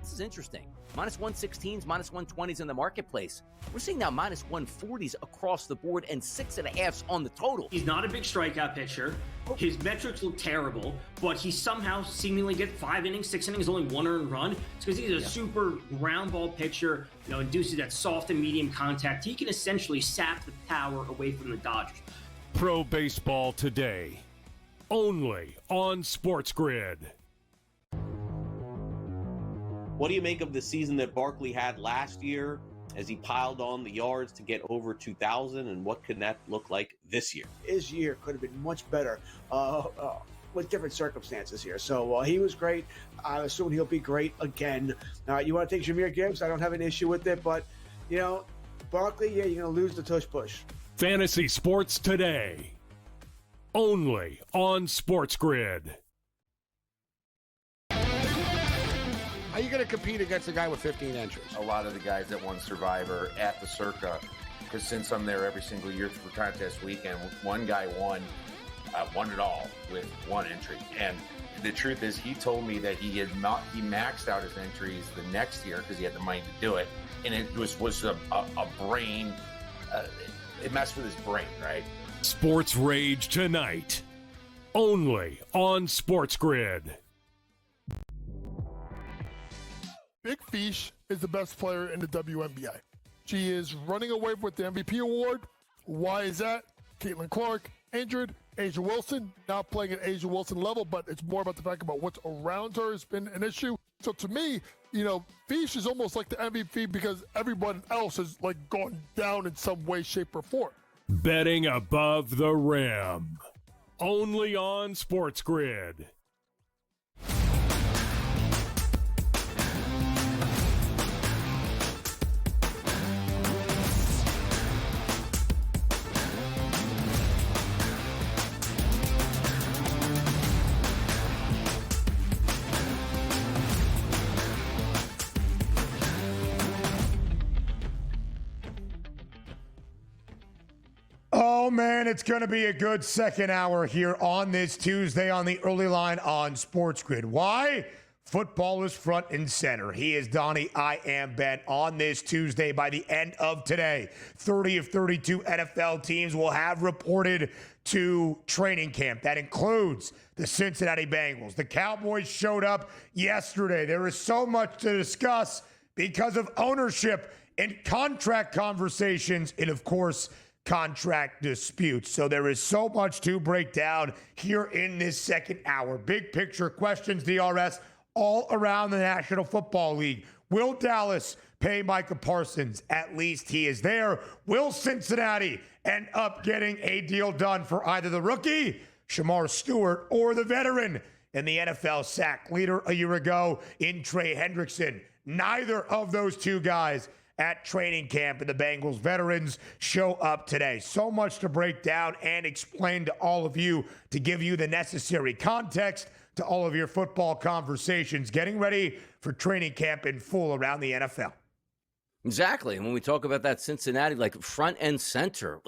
this is interesting. Minus 116s, minus 120s in the marketplace. We're seeing now minus 140s across the board and 6.5s on the total. He's not a big strikeout pitcher. His metrics look terrible, but he somehow seemingly gets 5 innings, 6 innings, only 1 earned run. It's because he's a super ground ball pitcher, induces that soft and medium contact. He can essentially sap the power away from the Dodgers. Pro Baseball Today, only on SportsGrid. What do you make of the season that Barkley had last year as he piled on the yards to get over 2,000, and what can that look like this year? His year could have been much better with different circumstances here. So he was great. I assume he'll be great again. You want to take Jahmyr Gibbs? I don't have an issue with it, but, Barkley, you're going to lose the tush push. Fantasy Sports Today, only on SportsGrid. How are you going to compete against a guy with 15 entries? A lot of the guys that won Survivor at the Circa, because since I'm there every single year for contest weekend, one guy won it all with 1 entry. And the truth is, he told me that he maxed out his entries the next year because he had the money to do it, and it was a brain. It messed with his brain, right? Sports Rage tonight, only on SportsGrid. Big Fish is the best player in the WNBA. She is running away with the MVP award. Why is that? Caitlin Clark, injured. Asia Wilson, not playing at Asia Wilson level, but it's more about the fact about what's around her has been an issue. So to me, Fish is almost like the MVP because everyone else has gone down in some way, shape, or form. Betting above the rim, only on SportsGrid. Oh, man, it's going to be a good second hour here on this Tuesday on the early line on SportsGrid. Why? Football is front and center. He is Donnie. I am Ben. On this Tuesday, by the end of today, 30 of 32 NFL teams will have reported to training camp. That includes the Cincinnati Bengals. The Cowboys showed up yesterday. There is so much to discuss because of ownership and contract conversations and, of course, contract disputes. So there is so much to break down here in this second hour. Big picture questions, DRS, all around the National Football League. Will Dallas pay Micah Parsons? At least he is there. Will Cincinnati end up getting a deal done for either the rookie, Shamar Stewart, or the veteran and the NFL sack leader a year ago in Trey Hendrickson? Neither of those two guys at training camp, and the Bengals veterans show up today. So much to break down and explain to all of you to give you the necessary context to all of your football conversations. Getting ready for training camp in full around the NFL. Exactly. And when we talk about that Cincinnati, front and center,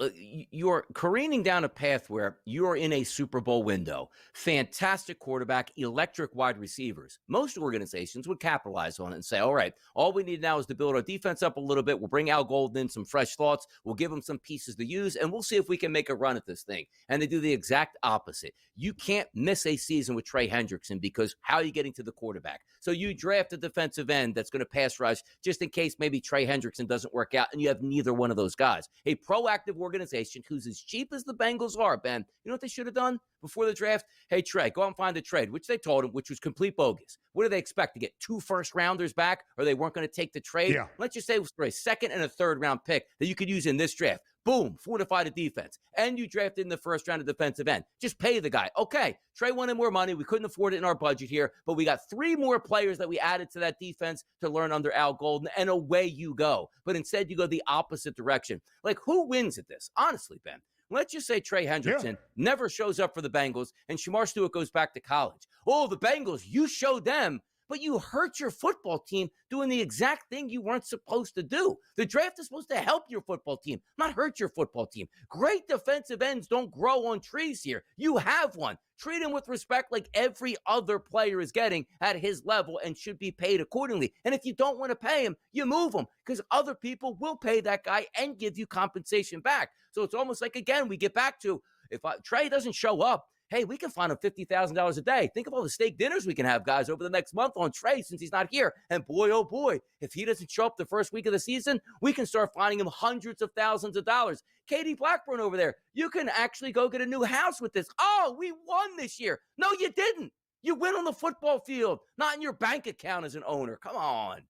you're careening down a path where you're in a Super Bowl window. Fantastic quarterback, electric wide receivers. Most organizations would capitalize on it and say, all right, all we need now is to build our defense up a little bit. We'll bring Al Golden in some fresh thoughts. We'll give him some pieces to use, and we'll see if we can make a run at this thing. And they do the exact opposite. You can't miss a season with Trey Hendrickson because how are you getting to the quarterback? So you draft a defensive end that's going to pass rush just in case maybe Trey Hendrickson doesn't work out, and you have neither one of those guys. A proactive organization who's as cheap as the Bengals are, Ben, you know what they should have done before the draft? Hey, Trey, go out and find a trade, which they told him, which was complete bogus. What do they expect, to get 2 first-rounders back, or they weren't going to take the trade? Yeah. Let's just say it was for a second and a third-round pick that you could use in this draft. Boom, fortify the defense. And you drafted in the first round of defensive end. Just pay the guy. Okay, Trey wanted more money. We couldn't afford it in our budget here, but we got 3 more players that we added to that defense to learn under Al Golden, and away you go. But instead, you go the opposite direction. Who wins at this? Honestly, Ben. Let's just say Trey Hendrickson never shows up for the Bengals, and Shamar Stewart goes back to college. Oh, the Bengals, you showed them but you hurt your football team doing the exact thing you weren't supposed to do. The draft is supposed to help your football team, not hurt your football team. Great defensive ends don't grow on trees here. You have one. Treat him with respect like every other player is getting at his level and should be paid accordingly. And if you don't want to pay him, you move him because other people will pay that guy and give you compensation back. So it's almost like, again, we get back to if Trey doesn't show up, hey, we can find him $50,000 a day. Think of all the steak dinners we can have, guys, over the next month on Trey since he's not here. And boy, oh boy, if he doesn't show up the first week of the season, we can start finding him hundreds of thousands of dollars. Katie Blackburn over there, you can actually go get a new house with this. Oh, we won this year. No, you didn't. You win on the football field, not in your bank account as an owner. Come on.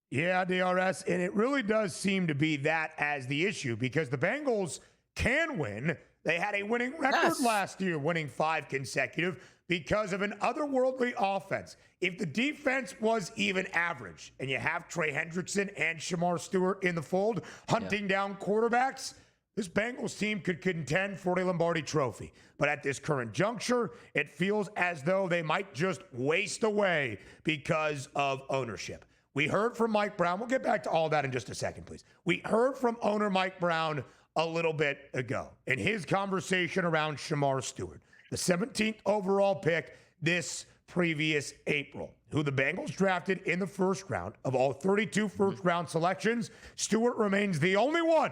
Yeah, DRS, and it really does seem to be that as the issue because the Bengals can win. They had a winning record last year, winning 5 consecutive because of an otherworldly offense. If the defense was even average and you have Trey Hendrickson and Shamar Stewart in the fold hunting down quarterbacks, this Bengals team could contend for a Lombardi trophy. But at this current juncture, it feels as though they might just waste away because of ownership. We heard from Mike Brown. We'll get back to all that in just a second, please. We heard from owner Mike Brown a little bit ago in his conversation around Shamar Stewart, the 17th overall pick this previous April, who the Bengals drafted in the first round. Of all 32 first-round selections, Stewart remains the only one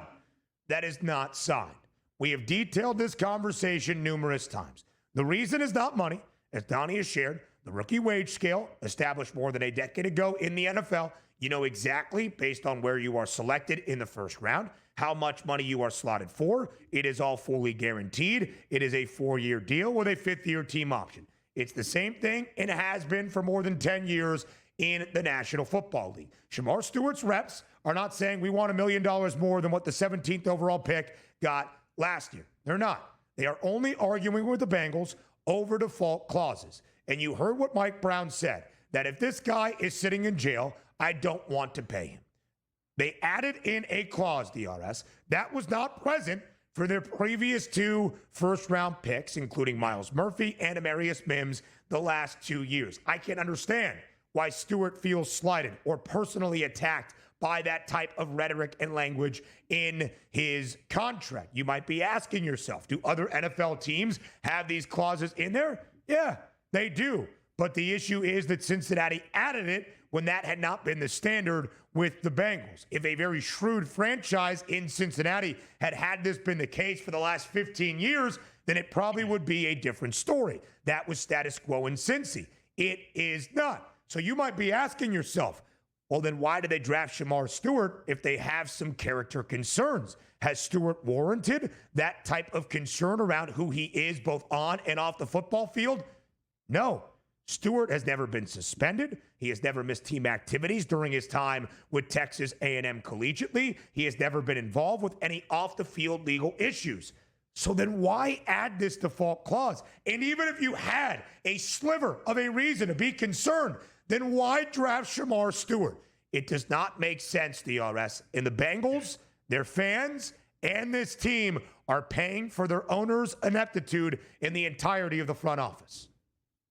that is not signed. We have detailed this conversation numerous times. The reason is not money, as Donnie has shared. The rookie wage scale, established more than a decade ago in the NFL, you know exactly, based on where you are selected in the first round, how much money you are slotted for. It is all fully guaranteed. It is a 4-year deal with a 5th-year team option. It's the same thing and has been for more than 10 years in the National Football League. Shamar Stewart's reps are not saying we want $1 million more than what the 17th overall pick got last year. They're not. They are only arguing with the Bengals over default clauses. And you heard what Mike Brown said, that if this guy is sitting in jail, I don't want to pay him. They added in a clause, DRS, that was not present for their previous 2 first-round picks, including Myles Murphy and Amarius Mims, the last 2 years. I can understand why Stewart feels slighted or personally attacked by that type of rhetoric and language in his contract. You might be asking yourself, do other NFL teams have these clauses in there? Yeah, they do. But the issue is that Cincinnati added it when that had not been the standard with the Bengals. If a very shrewd franchise in Cincinnati had this been the case for the last 15 years, then it probably would be a different story. That was status quo in Cincy. It is not. So you might be asking yourself, well, then why did they draft Shamar Stewart if they have some character concerns? Has Stewart warranted that type of concern around who he is both on and off the football field? No. Stewart has never been suspended. He has never missed team activities during his time with Texas A&M collegiately. He has never been involved with any off-the-field legal issues. So then why add this default clause? And even if you had a sliver of a reason to be concerned, then why draft Shamar Stewart? It does not make sense, DRS. And the Bengals, their fans, and this team are paying for their owner's ineptitude in the entirety of the front office.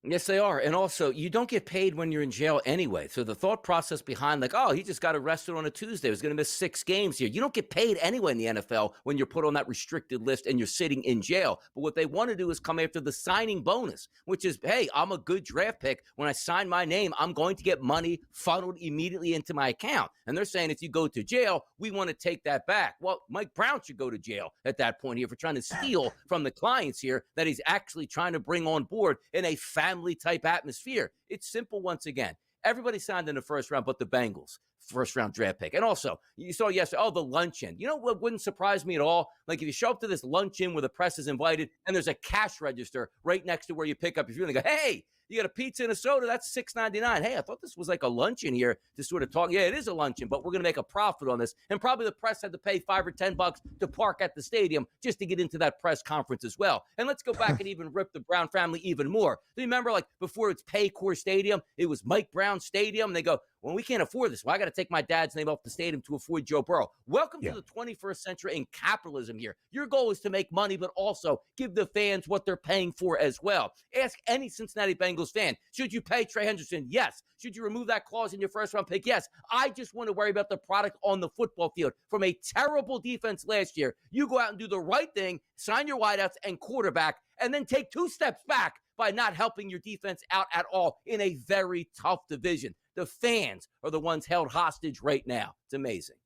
Yes, they are. And also, you don't get paid when you're in jail anyway. So the thought process behind like, oh, he just got arrested on a Tuesday. He was going to miss 6 games here. You don't get paid anyway in the NFL when you're put on that restricted list and you're sitting in jail. But what they want to do is come after the signing bonus, which is, hey, I'm a good draft pick. When I sign my name, I'm going to get money funneled immediately into my account. And they're saying if you go to jail, we want to take that back. Well, Mike Brown should go to jail at that point here for trying to steal from the clients here that he's actually trying to bring on board in a family type atmosphere. It's simple once again. Everybody signed in the first round but the Bengals, first round draft pick. And also, you saw yesterday, the luncheon. You know what wouldn't surprise me at all? Like if you show up to this luncheon where the press is invited and there's a cash register right next to where you pick up your food and they go, hey, you got a pizza and a soda, that's $6.99. Hey, I thought this was like a luncheon here to sort of talk. Yeah, it is a luncheon, but we're going to make a profit on this. And probably the press had to pay $5 or $10 to park at the stadium just to get into that press conference as well. And let's go back and even rip the Brown family even more. Do you remember like before it's Paycor Stadium, it was Mike Brown Stadium. And they go, when we can't afford this, well, I got to take my dad's name off the stadium to afford Joe Burrow. Welcome to the 21st century in capitalism here. Your goal is to make money, but also give the fans what they're paying for as well. Ask any Cincinnati Bengals fan, should you pay Trey Hendrickson? Yes. Should you remove that clause in your first-round pick? Yes. I just want to worry about the product on the football field. From a terrible defense last year, you go out and do the right thing, sign your wideouts and quarterback, and then take 2 steps back by not helping your defense out at all in a very tough division. The fans are the ones held hostage right now. It's amazing.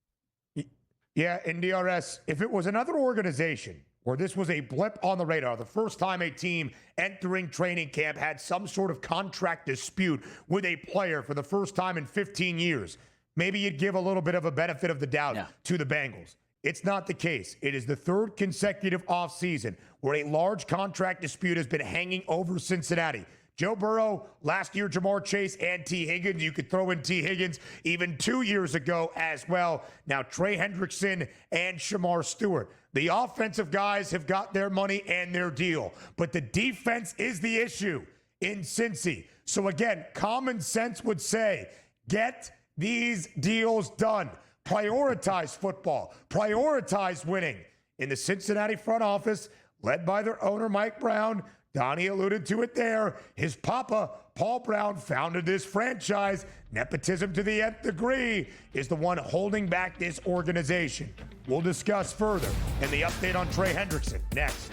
Yeah, in DRS, if it was another organization where this was a blip on the radar, the first time a team entering training camp had some sort of contract dispute with a player for the first time in 15 years, maybe you'd give a little bit of a benefit of the doubt to the Bengals. It's not the case. It is the 3rd consecutive offseason where a large contract dispute has been hanging over Cincinnati. Joe Burrow, last year, Jamar Chase and T. Higgins. You could throw in T. Higgins even 2 years ago as well. Now, Trey Hendrickson and Shamar Stewart. The offensive guys have got their money and their deal, but the defense is the issue in Cincy. So again, common sense would say, get these deals done. Prioritize football. Prioritize winning. In the Cincinnati front office, led by their owner, Mike Brown, Donnie alluded to it there. His papa, Paul Brown, founded this franchise. Nepotism to the nth degree is the one holding back this organization. We'll discuss further in the update on Trey Hendrickson next.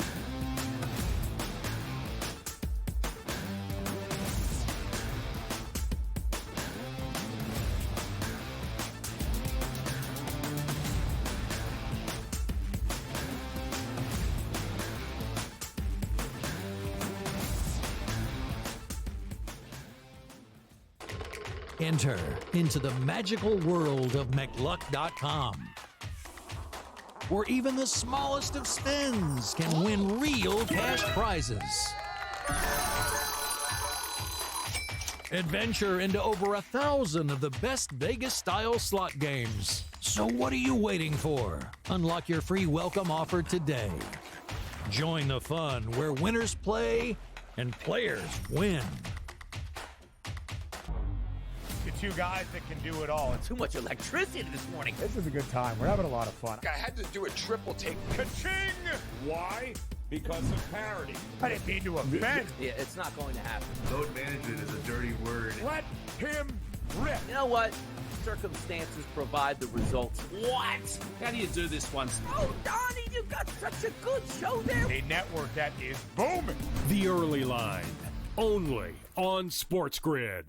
Enter into the magical world of McLuck.com, where even the smallest of spins can win real cash prizes. Adventure into over 1,000 of the best Vegas-style slot games. So what are you waiting for? Unlock your free welcome offer today. Join the fun where winners play and players win. Two guys that can do it all. Too much electricity this morning. This is a good time. We're having a lot of fun. I had to do a triple take. Ka-ching! Why? Because of parity. I didn't mean to offend. Yeah, it's not going to happen. Load management is a dirty word. Let him rip. You know what? Circumstances provide the results. What? How do you do this once? Oh, Donnie, you got such a good show there. A network that is booming. The Early Line, only on SportsGrid.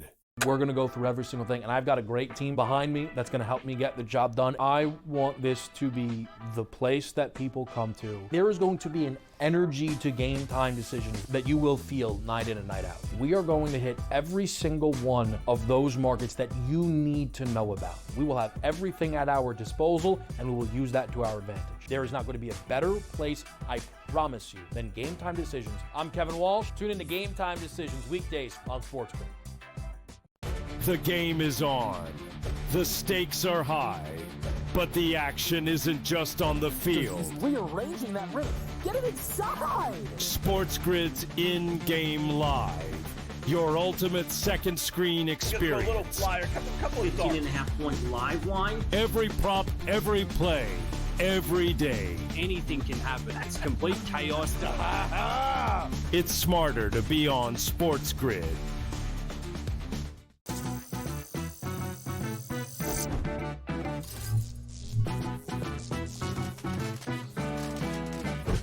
We're going to go through every single thing, and I've got a great team behind me that's going to help me get the job done. I want this to be the place that people come to. There is going to be an energy to game time decisions that you will feel night in and night out. We are going to hit every single one of those markets that you need to know about. We will have everything at our disposal, and we will use that to our advantage. There is not going to be a better place, I promise you, than Game Time Decisions. I'm Kevin Walsh. Tune in to Game Time Decisions weekdays on SportsGrid. The game is on. The stakes are high. But the action isn't just on the field. He's rearranging that ring. Get it inside! SportsGrid's in-game live. Your ultimate second screen experience. A little flyer, couple of 15.5-point live line. Every prop, every play, every day. Anything can happen. That's complete chaos. It's smarter to be on SportsGrid.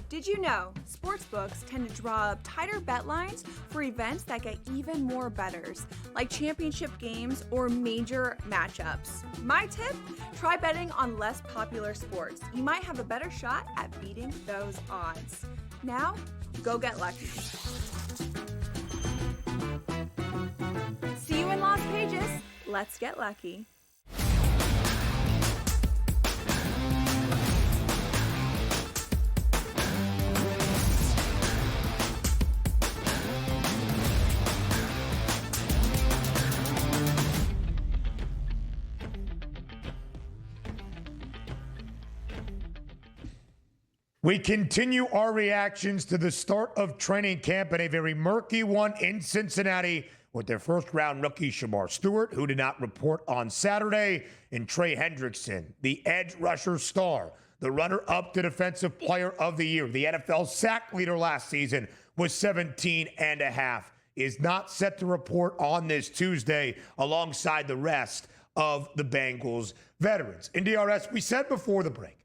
Did you know sportsbooks tend to draw up tighter bet lines for events that get even more bettors, like championship games or major matchups? My tip? Try betting on less popular sports. You might have a better shot at beating those odds. Now, go get lucky. See you in Las Pages. Let's get lucky. We continue our reactions to the start of training camp and a very murky one in Cincinnati with their first-round rookie Shamar Stewart, who did not report on Saturday, and Trey Hendrickson, the edge rusher star, the runner-up to Defensive Player of the Year. The NFL sack leader last season was 17.5, is not set to report on this Tuesday alongside the rest of the Bengals veterans. In DRS, we said before the break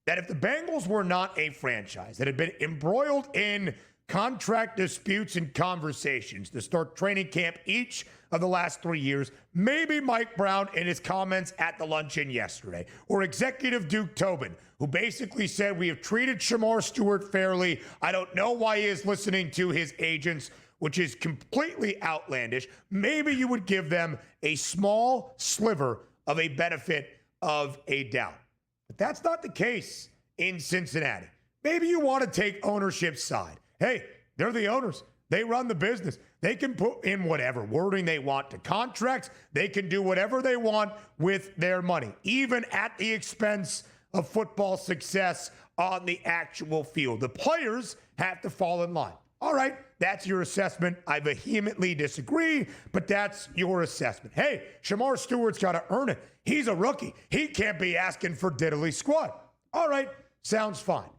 that if the Bengals were not a franchise that had been embroiled in contract disputes and conversations to start training camp each of the last 3 years, maybe Mike Brown in his comments at the luncheon yesterday, or Executive Duke Tobin, who basically said, we have treated Shamar Stewart fairly. I don't know why he is listening to his agents, which is completely outlandish. Maybe you would give them a small sliver of a benefit of a doubt. But that's not the case in Cincinnati. Maybe you want to take ownership's side. Hey, they're the owners. They run the business. They can put in whatever wording they want to contracts. They can do whatever they want with their money, even at the expense of football success on the actual field. The players have to fall in line. All right, that's your assessment. I vehemently disagree, but that's your assessment. Hey, Shamar Stewart's got to earn it. He's a rookie. He can't be asking for diddly squat. All right, sounds fine.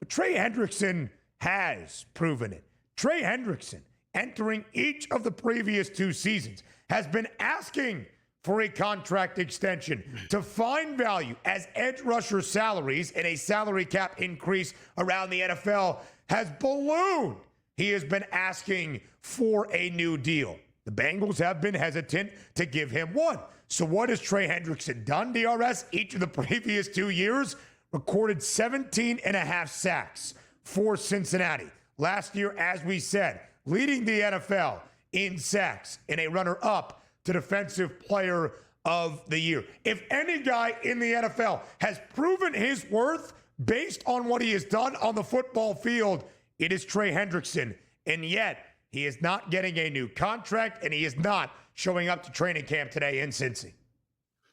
But Trey Hendrickson has proven it. Trey Hendrickson, entering each of the previous 2 seasons, has been asking for a contract extension to find value as edge rusher salaries and a salary cap increase around the NFL has ballooned. He has been asking for a new deal. The Bengals have been hesitant to give him one. So what has Trey Hendrickson done, DRS? Each of the previous 2 years recorded 17.5 sacks for Cincinnati. Last year, as we said, leading the NFL in sacks and a runner-up to Defensive Player of the Year. If any guy in the NFL has proven his worth based on what he has done on the football field, it is Trey Hendrickson. And yet, he is not getting a new contract, and he is not showing up to training camp today in Cincy.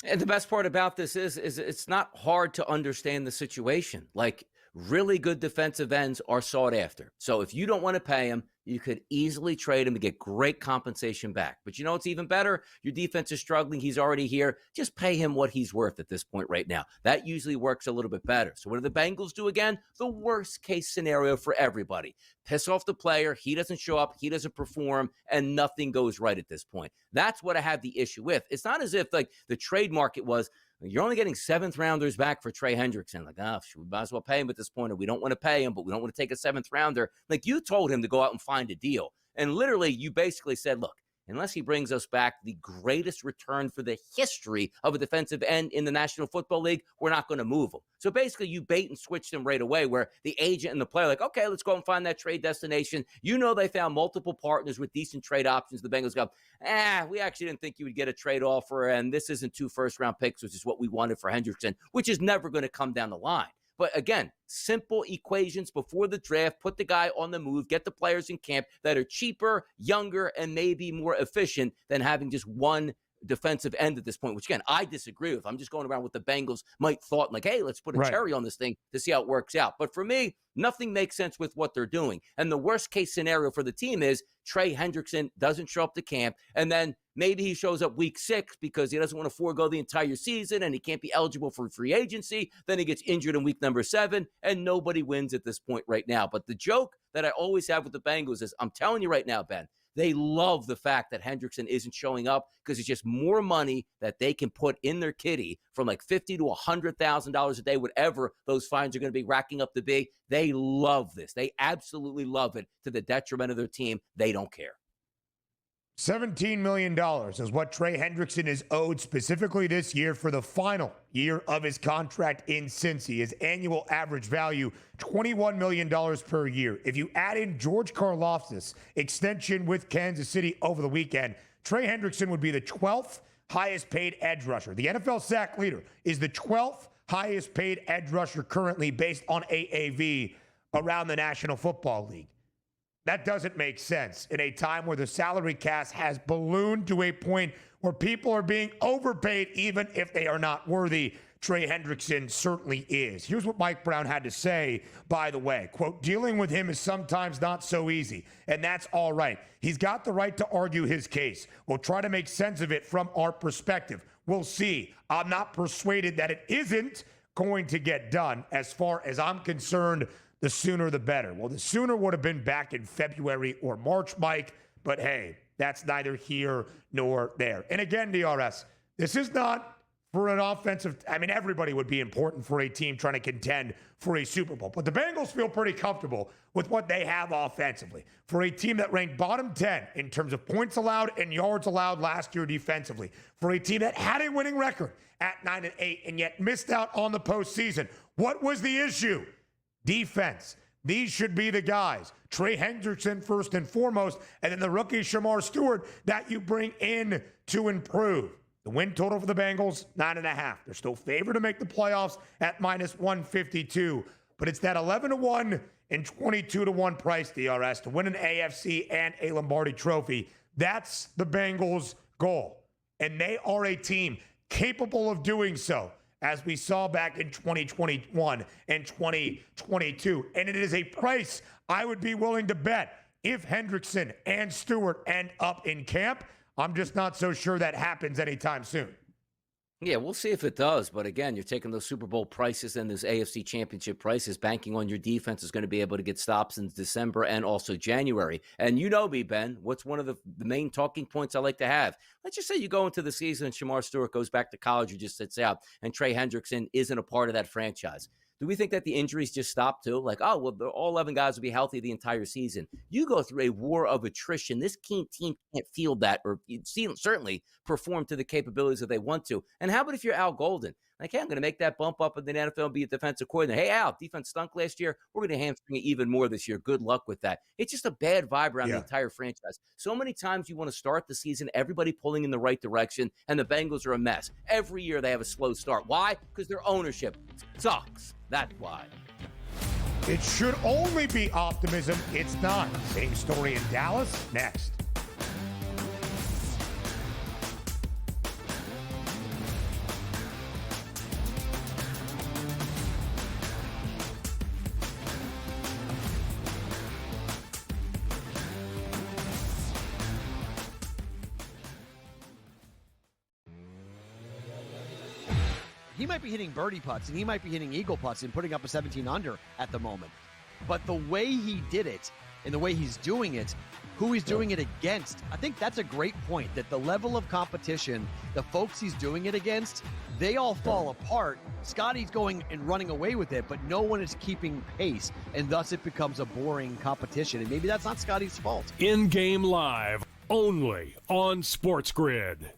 And the best part about this is it's not hard to understand the situation. Like, really good defensive ends are sought after. So if you don't want to pay him, you could easily trade him to get great compensation back. But you know what's even better? Your defense is struggling. He's already here. Just pay him what he's worth at this point right now. That usually works a little bit better. So what do the Bengals do again? The worst case scenario for everybody. Piss off the player. He doesn't show up. He doesn't perform. And nothing goes right at this point. That's what I have the issue with. It's not as if like the trade market was, you're only getting 7th rounders back for Trey Hendrickson. Like, we might as well pay him at this point, or we don't want to pay him, but we don't want to take a 7th rounder. Like, you told him to go out and find a deal. And literally, you basically said, look, unless he brings us back the greatest return for the history of a defensive end in the National Football League, we're not going to move him. So basically, you bait and switched him right away, where the agent and the player are like, okay, let's go and find that trade destination. You know, they found multiple partners with decent trade options. The Bengals go, we actually didn't think you would get a trade offer, and this isn't 2 first-round picks, which is what we wanted for Hendrickson, which is never going to come down the line. But again, simple equations before the draft, put the guy on the move, get the players in camp that are cheaper, younger, and maybe more efficient than having just one defensive end at this point, which again, I disagree with. I'm just going around what the Bengals might thought, like, hey, let's put a cherry on this thing to see how it works out. But for me, nothing makes sense with what they're doing. And the worst case scenario for the team is Trey Hendrickson doesn't show up to camp, and then maybe he shows up week 6 because he doesn't want to forego the entire season and he can't be eligible for free agency. Then he gets injured in week number 7, and nobody wins at this point right now. But the joke that I always have with the Bengals is, I'm telling you right now, Ben, they love the fact that Hendrickson isn't showing up because it's just more money that they can put in their kitty, from like $50,000 to $100,000 a day, whatever those fines are going to be racking up to be. They love this. They absolutely love it, to the detriment of their team. They don't care. $17 million is what Trey Hendrickson is owed specifically this year for the final year of his contract in Cincy. His annual average value, $21 million per year. If you add in George Karlaftis' extension with Kansas City over the weekend, Trey Hendrickson would be the 12th highest paid edge rusher. The NFL sack leader is the 12th highest paid edge rusher currently based on AAV around the National Football League. That doesn't make sense in a time where the salary cap has ballooned to a point where people are being overpaid even if they are not worthy. Trey Hendrickson certainly is. Here's what Mike Brown had to say, by the way. Quote, dealing with him is sometimes not so easy, and that's all right. He's got the right to argue his case. We'll try to make sense of it from our perspective. We'll see. I'm not persuaded that it isn't going to get done. As far as I'm concerned, the sooner the better. Well, the sooner would have been back in February or March, Mike, but hey, that's neither here nor there. And again, DRS, this is not for an offensive, I mean, everybody would be important for a team trying to contend for a Super Bowl, but the Bengals feel pretty comfortable with what they have offensively. For a team that ranked bottom 10 in terms of points allowed and yards allowed last year defensively, for a team that had a winning record at 9-8 and yet missed out on the postseason, what was the issue? Defense. These should be the guys. Trey Hendrickson first and foremost, and then the rookie Shamar Stewart that you bring in to improve. The win total for the Bengals, 9.5. They're still favored to make the playoffs at -152, but it's that 11-1 and 22-1 price, DRS, to win an AFC and a Lombardi trophy. That's the Bengals' goal, and they are a team capable of doing so, as we saw back in 2021 and 2022. And it is a price I would be willing to bet if Hendrickson and Stewart end up in camp. I'm just not so sure that happens anytime soon. Yeah, we'll see if it does. But again, you're taking those Super Bowl prices and those AFC Championship prices, banking on your defense is going to be able to get stops in December and also January. And you know me, Ben, what's one of the main talking points I like to have? Let's just say you go into the season and Shamar Stewart goes back to college or just sits out, and Trey Hendrickson isn't a part of that franchise. Do we think that the injuries just stop too? Like, oh, well, all 11 guys will be healthy the entire season. You go through a war of attrition. This team can't field that or certainly perform to the capabilities that they want to. And how about if you're Al Golden? Like, hey, I'm going to make that bump up in the NFL and be a defensive coordinator. Hey, Al, defense stunk last year. We're going to hamstring it even more this year. Good luck with that. It's just a bad vibe around the entire franchise. So many times you want to start the season, everybody pulling in the right direction, and the Bengals are a mess. Every year they have a slow start. Why? Because their ownership sucks. That's why. It should only be optimism. It's not. Same story in Dallas. Next. He might be hitting birdie putts and he might be hitting eagle putts and putting up a 17 under at the moment. But the way he did it and the way he's doing it, who he's doing it against, I think that's a great point, that the level of competition, the folks he's doing it against, they all fall apart. Scotty's going and running away with it, but no one is keeping pace, and thus it becomes a boring competition. And maybe that's not Scotty's fault. In-game live, only on SportsGrid.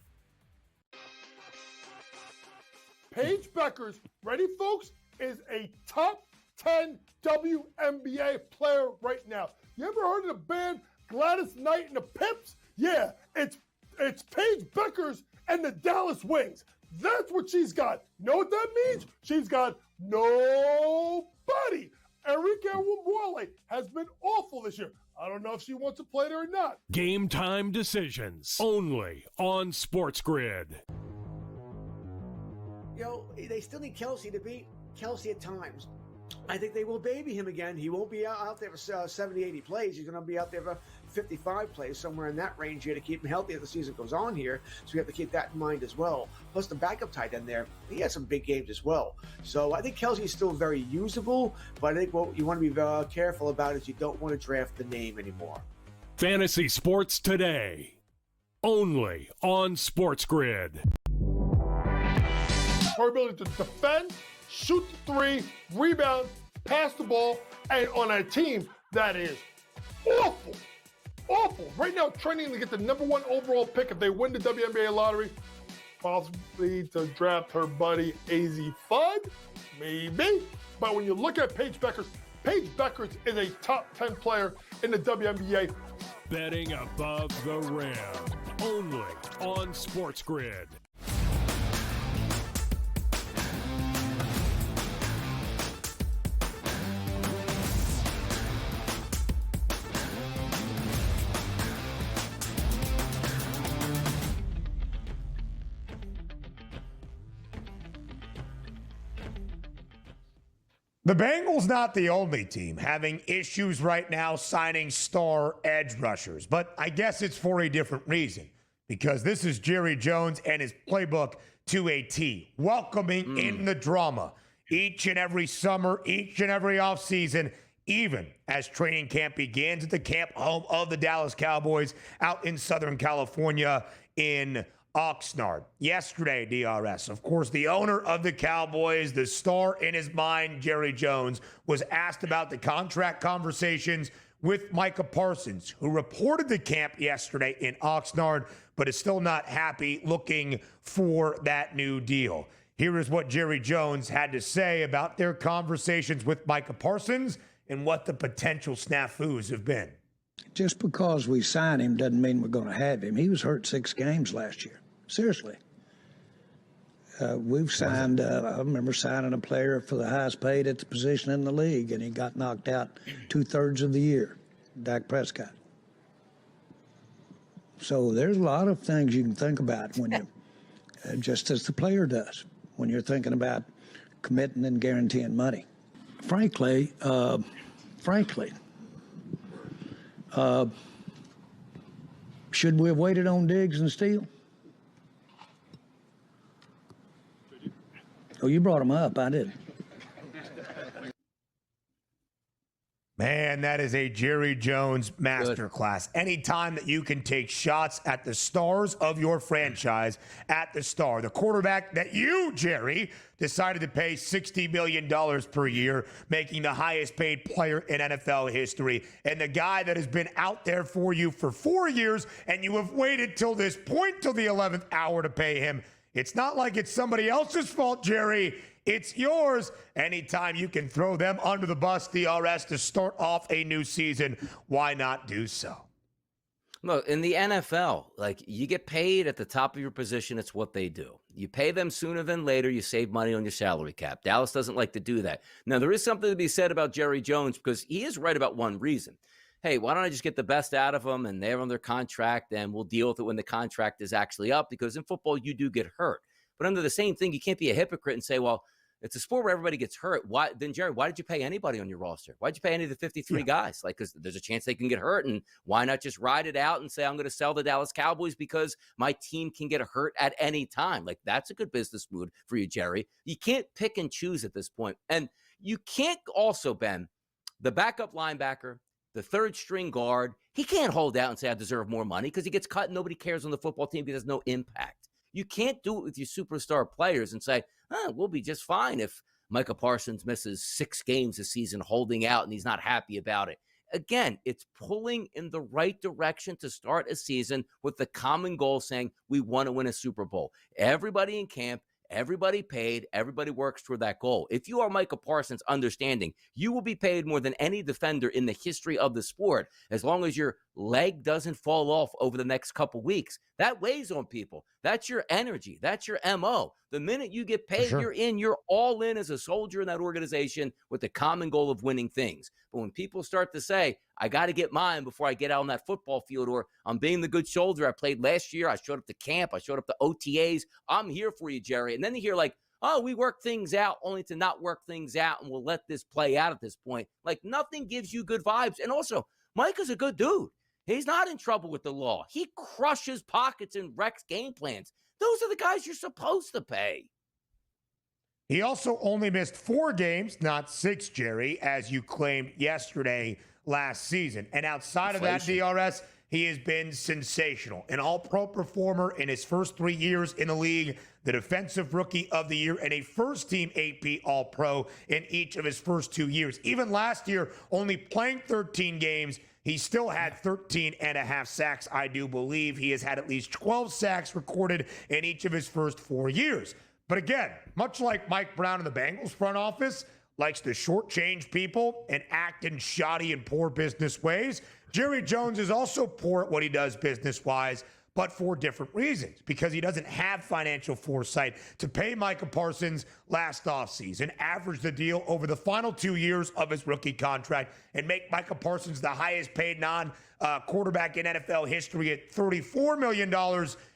Paige Beckers, ready folks, is a top 10 WNBA player right now. You ever heard of the band Gladys Knight and the Pips? Yeah, it's Paige Beckers and the Dallas Wings. That's what she's got. Know what that means? She's got nobody. Enrique Wumwale has been awful this year. I don't know if she wants to play there or not. Game time decisions, only on SportsGrid. You know, they still need Kelsey to beat Kelsey at times. I think they will baby him again. He won't be out there for 70, 80 plays. He's going to be out there for 55 plays, somewhere in that range here to keep him healthy as the season goes on here. So we have to keep that in mind as well. Plus the backup tight end there, he has some big games as well. So I think Kelsey is still very usable, but I think what you want to be careful about is you don't want to draft the name anymore. Fantasy Sports Today, only on SportsGrid. Her ability to defend, shoot the three, rebound, pass the ball, and on a team that is awful. Right now, training to get the #1 overall pick if they win the WNBA lottery. Possibly to draft her buddy AZ Fudd, maybe. But when you look at Paige Beckers is a top 10 player in the WNBA. Betting above the rim, only on SportsGrid. The Bengals not the only team having issues right now signing star edge rushers, but I guess it's for a different reason, because this is Jerry Jones and his playbook to a T, welcoming in the drama each and every summer, each and every offseason, even as training camp begins at the camp home of the Dallas Cowboys out in Southern California in Oxnard. Yesterday, DRS, of course, the owner of the Cowboys, the star in his mind, Jerry Jones, was asked about the contract conversations with Micah Parsons, who reported to camp yesterday in Oxnard, but is still not happy, looking for that new deal. Here is what Jerry Jones had to say about their conversations with Micah Parsons and what the potential snafus have been. Just because we sign him doesn't mean we're going to have him. He was hurt 6 games last year. Seriously. We've signed, I remember signing a player for the highest paid at the position in the league, and he got knocked out 2/3 of the year, Dak Prescott. So there's a lot of things you can think about when you, just as the player does, when you're thinking about committing and guaranteeing money. Frankly, should we have waited on Diggs and Steele? Oh, you brought him up. I didn't. Man, that is a Jerry Jones masterclass. Anytime that you can take shots at the stars of your franchise, at the star, the quarterback that you, Jerry, decided to pay $60 million per year, making the highest paid player in NFL history, and the guy that has been out there for you for 4 years, and you have waited till this point, till the 11th hour to pay him. It's not like it's somebody else's fault, Jerry. It's yours. Anytime you can throw them under the bus, DRS, to start off a new season, why not do so? Look, in the NFL, like, you get paid at the top of your position. It's what they do. You pay them sooner than later. You save money on your salary cap. Dallas doesn't like to do that. Now, there is something to be said about Jerry Jones, because he is right about one reason. Hey, why don't I just get the best out of them, and they're on their contract, and we'll deal with it when the contract is actually up, because in football, you do get hurt. But under the same thing, you can't be a hypocrite and say, well, it's a sport where everybody gets hurt. Why then, Jerry, why did you pay anybody on your roster? Why'd you pay any of the 53 guys? Like, because there's a chance they can get hurt, and why not just ride it out and say, I'm going to sell the Dallas Cowboys because my team can get hurt at any time? Like, that's a good business move for you, Jerry. You can't pick and choose at this point. And you can't also, Ben, the backup linebacker, the third string guard, he can't hold out and say I deserve more money, because he gets cut and nobody cares on the football team because there's no impact. You can't do it with your superstar players and say, we'll be just fine if Micah Parsons misses 6 games this season holding out and he's not happy about it. Again, it's pulling in the right direction to start a season with the common goal saying we want to win a Super Bowl. Everybody in camp, everybody paid, everybody works toward that goal. If you are Micah Parsons, understanding you will be paid more than any defender in the history of the sport, as long as your leg doesn't fall off over the next couple weeks. That weighs on people. That's your energy. That's your MO. The minute you get paid, you're in. You're all in as a soldier in that organization with the common goal of winning things. But when people start to say, I got to get mine before I get out on that football field, or I'm being the good shoulder, I played last year, I showed up to camp, I showed up to OTAs, I'm here for you, Jerry. And then you hear like, oh, we work things out, only to not work things out, and we'll let this play out at this point. Like, nothing gives you good vibes. And also, Mike is a good dude. He's not in trouble with the law. He crushes pockets and wrecks game plans. Those are the guys you're supposed to pay. He also only missed 4 games, not 6, Jerry, as you claimed yesterday last season. And outside of that, DRS, he has been sensational. An all-pro performer in his first 3 years in the league, the Defensive Rookie of the Year, and a first-team AP All-Pro in each of his first 2 years. Even last year, only playing 13 games, he still had 13 and a half sacks. I do believe he has had at least 12 sacks recorded in each of his first 4 years. But again, much like Mike Brown in the Bengals front office likes to shortchange people and act in shoddy and poor business ways, Jerry Jones is also poor at what he does business-wise, but for different reasons, because he doesn't have financial foresight to pay Micah Parsons last offseason, average the deal over the final 2 years of his rookie contract, and make Micah Parsons the highest paid non-quarterback in NFL history at $34 million.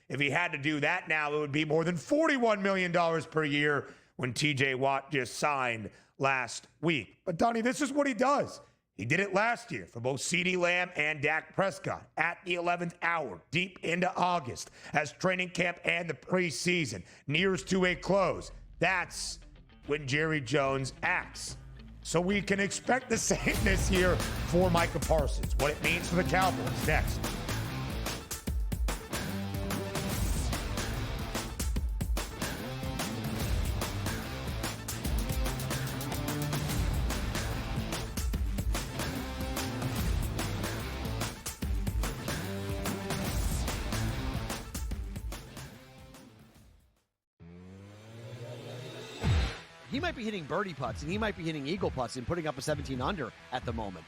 If he had to do that now, it would be more than $41 million per year when TJ Watt just signed last week. But, Donnie, this is what he does. He did it last year for both CeeDee Lamb and Dak Prescott at the 11th hour, deep into August, as training camp and the preseason nears to a close. That's when Jerry Jones acts. So we can expect the same this year for Micah Parsons. What it means for the Cowboys next. He might be hitting birdie putts and he might be hitting eagle putts and putting up a 17 under at the moment.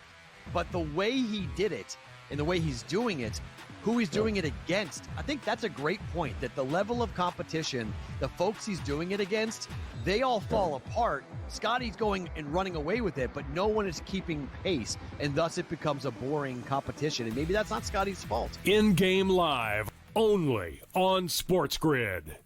But the way he did it and the way he's doing it, who he's doing it against, I think that's a great point, that the level of competition, the folks he's doing it against, they all fall apart. Scotty's going and running away with it, but no one is keeping pace, and thus it becomes a boring competition. And maybe that's not Scotty's fault. In-game live, only on SportsGrid.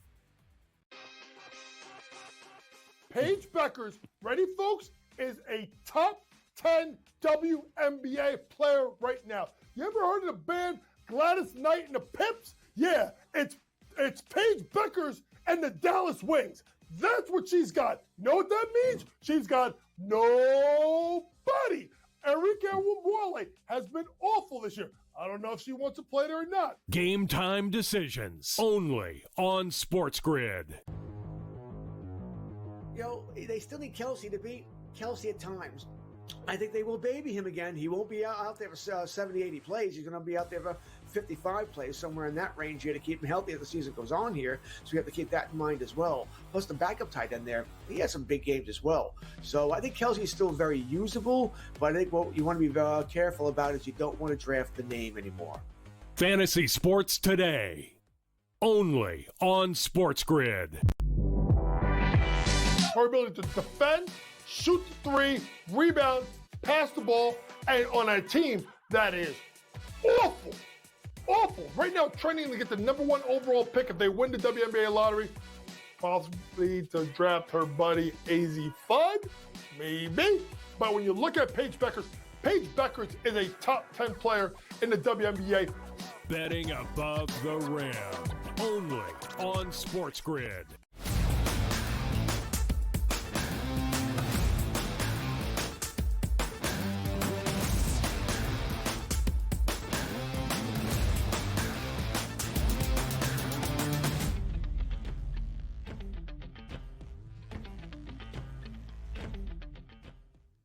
Paige Beckers, ready folks, is a top 10 WNBA player right now. You ever heard of the band Gladys Knight and the Pips? Yeah, it's Paige Beckers and the Dallas Wings. That's what she's got. Know what that means? She's got nobody. Enrique Wumwale has been awful this year. I don't know if she wants to play there or not. Game time decisions, only on SportsGrid. You know, they still need Kelsey to beat Kelsey at times. I think they will baby him again. He won't be out there for 70, 80 plays. He's going to be out there for 55 plays, somewhere in that range here to keep him healthy as the season goes on here. So we have to keep that in mind as well. Plus the backup tight end there, he has some big games as well. So I think Kelsey is still very usable, but I think what you want to be careful about is you don't want to draft the name anymore. Fantasy Sports Today, only on SportsGrid. Her ability to defend, shoot the three, rebound, pass the ball, and on a team that is awful. Right now, training to get the #1 overall pick if they win the WNBA lottery. Possibly to draft her buddy AZ Fudd, maybe. But when you look at Paige Beckers is a top 10 player in the WNBA. Betting above the rim, only on SportsGrid.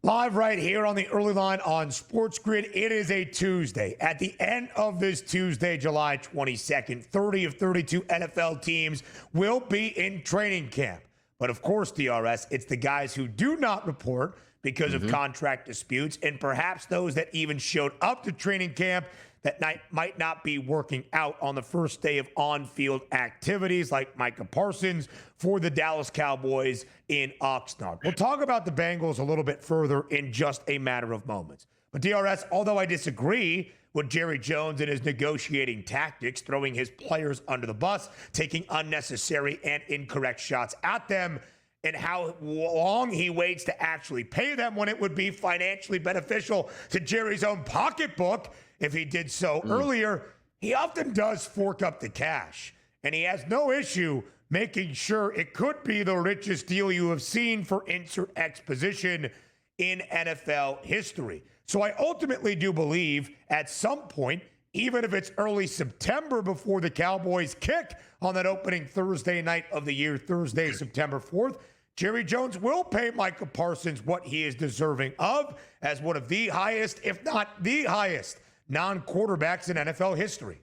Live right here on the early line on SportsGrid. It is a Tuesday. At the end of this Tuesday, July 22nd, 30 of 32 NFL teams will be in training camp. But of course, DRS, it's the guys who do not report because of contract disputes, and perhaps those that even showed up to training camp that might not be working out on the first day of on-field activities, like Micah Parsons for the Dallas Cowboys in Oxnard. We'll talk about the Bengals a little bit further in just a matter of moments. But DRS, although I disagree with Jerry Jones and his negotiating tactics, throwing his players under the bus, taking unnecessary and incorrect shots at them, and how long he waits to actually pay them when it would be financially beneficial to Jerry's own pocketbook if he did so earlier, he often does fork up the cash. And he has no issue making sure it could be the richest deal you have seen for insert X position in NFL history. So I ultimately do believe at some point, even if it's early September before the Cowboys kick on that opening Thursday night of the year, Thursday, September 4th, Jerry Jones will pay Micah Parsons what he is deserving of as one of the highest, if not the highest, non-quarterbacks in NFL history.